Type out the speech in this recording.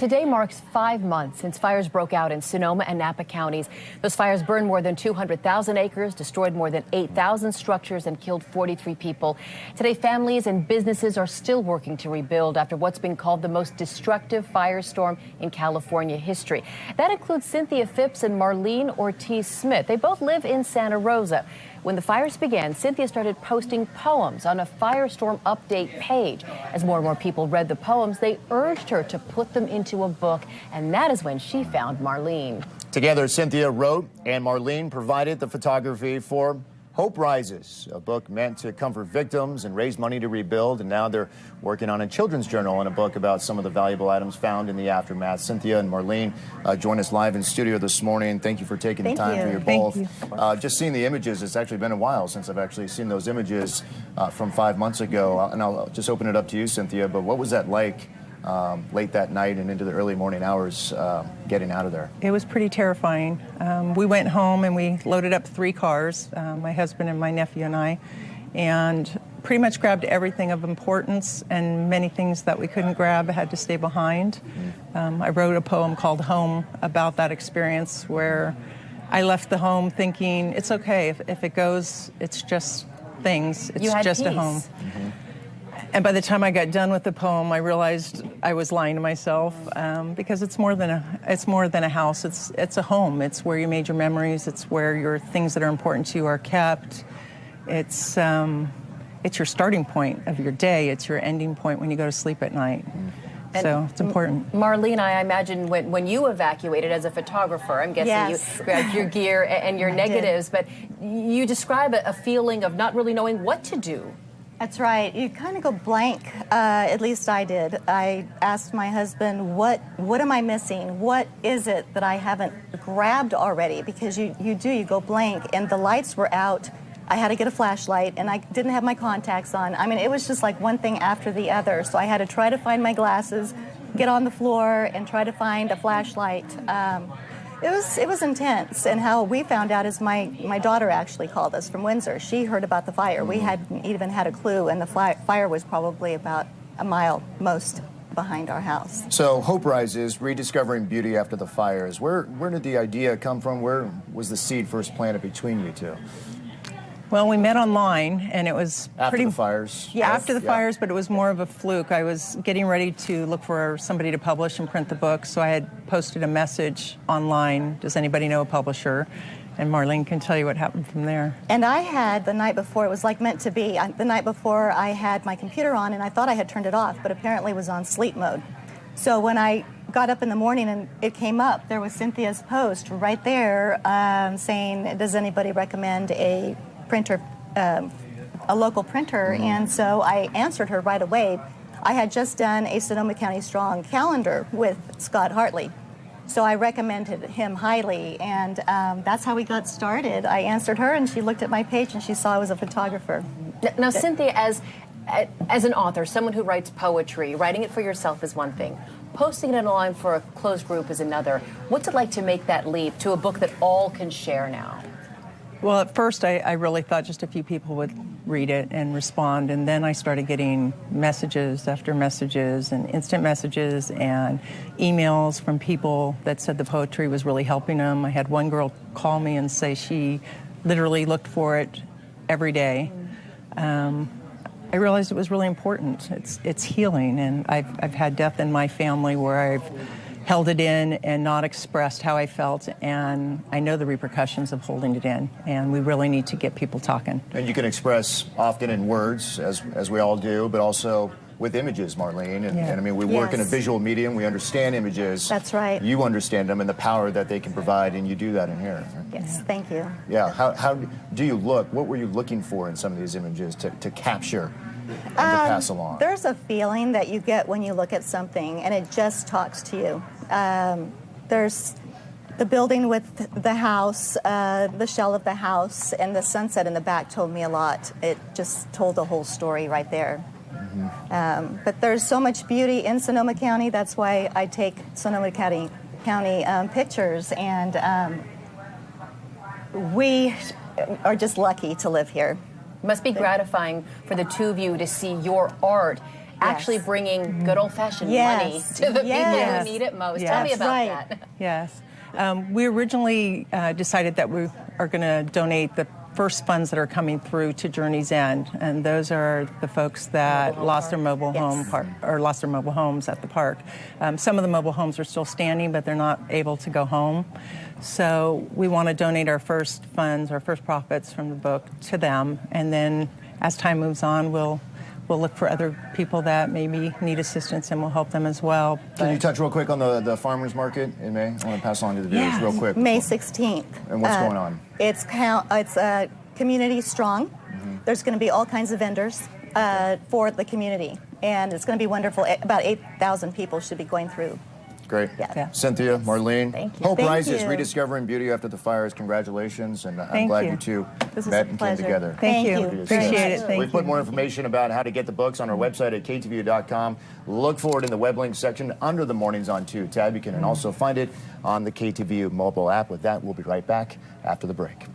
Today marks 5 months since fires broke out in Sonoma and Napa counties. Those fires burned more than 200,000 acres, destroyed more than 8,000 structures, and killed 43 people. Today, families and businesses are still working to rebuild after what's been called the most destructive firestorm in California history. That includes Cynthia Phipps and Marlene Ortiz Smith. They both live in Santa Rosa. When the fires began, Cynthia started posting poems on a firestorm update page. As more and more people read the poems, they urged her to put them into a book, and that is when she found Marlene. Together, Cynthia wrote and Marlene provided the photography for Hope Rises, a book meant to comfort victims and raise money to rebuild. And now they're working on a children's journal and a book about some of the valuable items found in the aftermath. Cynthia and Marlene join us live in studio this morning. Thank you for taking the time for your both. Just seeing the images, it's actually been a while since I've actually seen those images from 5 months ago. And I'll just open it up to you, Cynthia. But what was that like late that night and into the early morning hours getting out of there? It was pretty terrifying. We went home and we loaded up 3 cars, my husband and my nephew and I, and pretty much grabbed everything of importance, and many things that we couldn't grab had to stay behind. I wrote a poem called Home about that experience, where I left the home thinking, it's okay, if it goes, it's just things, it's just a home. And by the time I got done with the poem, I realized I was lying to myself, because it's more than a house. It's a home. It's where you made your memories. It's where your things that are important to you are kept. It's your starting point of your day. It's your ending point when you go to sleep at night. So it's important. Marlene, I imagine when you evacuated as a photographer, I'm guessing you grabbed your gear and your negatives, but you describe a feeling of not really knowing what to do. That's right. You kind of go blank. At least I did. I asked my husband, what am I missing? What is it that I haven't grabbed already? Because you go blank. And the lights were out. I had to get a flashlight, and I didn't have my contacts on. I mean, it was just like one thing after the other. So I had to try to find my glasses, get on the floor, and try to find a flashlight. It was intense, and how we found out is my daughter actually called us from Windsor. She heard about the fire. We hadn't even had a clue, and the fire was probably about a mile most behind our house. So Hope Rises, rediscovering beauty after the fires. Where did the idea come from? Where was the seed first planted between you two? Well, we met online, and it was after the fires. Yeah, after the fires, but it was more of a fluke. I was getting ready to look for somebody to publish and print the book, so I had posted a message online. Does anybody know a publisher? And Marlene can tell you what happened from there. And I had, the night before, it was like meant to be. The night before, I had my computer on, and I thought I had turned it off, but apparently it was on sleep mode. So when I got up in the morning and it came up, there was Cynthia's post right there saying, does anybody recommend a printer, a local printer? And so I answered her right away. I had just done a Sonoma County Strong calendar with Scott Hartley, so I recommended him highly, and that's how we got started. I answered her, and she looked at my page, and she saw I was a photographer. Now, Cynthia, as an author, someone who writes poetry, writing it for yourself is one thing. Posting it online for a closed group is another. What's it like to make that leap to a book that all can share now? Well, at first, I really thought just a few people would read it and respond, and then I started getting messages after messages and instant messages and emails from people that said the poetry was really helping them. I had one girl call me and say she literally looked for it every day. I realized it was really important. It's healing, and I've had death in my family where I've held it in and not expressed how I felt, and I know the repercussions of holding it in, and we really need to get people talking. And you can express often in words, as we all do, but also with images, Marlene. And I mean, we work in a visual medium. We understand images. That's right. You understand them and the power that they can provide, and you do that in here. Yes, thank you. Yeah. How do you look? What were you looking for in some of these images to capture and to pass along? There's a feeling that you get when you look at something, and it just talks to you. There's the building with the house, the shell of the house, and the sunset in the back told me a lot. It just told the whole story right there. But there's so much beauty in Sonoma County. That's why I take Sonoma County pictures, and we are just lucky to live here. It must be gratifying for the two of you to see your art actually bringing good old-fashioned Yes. money to the people Yes. who need it most. Yes. Tell me That's about right. that. Yes. We originally decided that we are going to donate the first funds that are coming through to Journey's End, and those are the folks that lost their mobile home or lost their mobile homes at the park. Some of the mobile homes are still standing, but they're not able to go home. So we want to donate our first funds, our first profits from the book to them, and then as time moves on, we'll look for other people that maybe need assistance, and we'll help them as well. Can you touch real quick on the farmers market in May? I want to pass on to the viewers real quick. May 16th. And what's going on? It's community strong. There's going to be all kinds of vendors for the community, and it's going to be wonderful. About 8,000 people should be going through. Great. Yeah. Cynthia, Marlene, Thank you. Hope Thank Rises, you. Rediscovering Beauty After the Fires. Congratulations, and I'm Thank glad you. you two This was met a and came pleasure. together. Thank you. Thank you. Appreciate it. Thank We you. put more information about how to get the books on our website at ktvu.com. Look for it in the web link section under the Mornings on 2 tab. You can also find it on the KTVU mobile app. With that, we'll be right back after the break.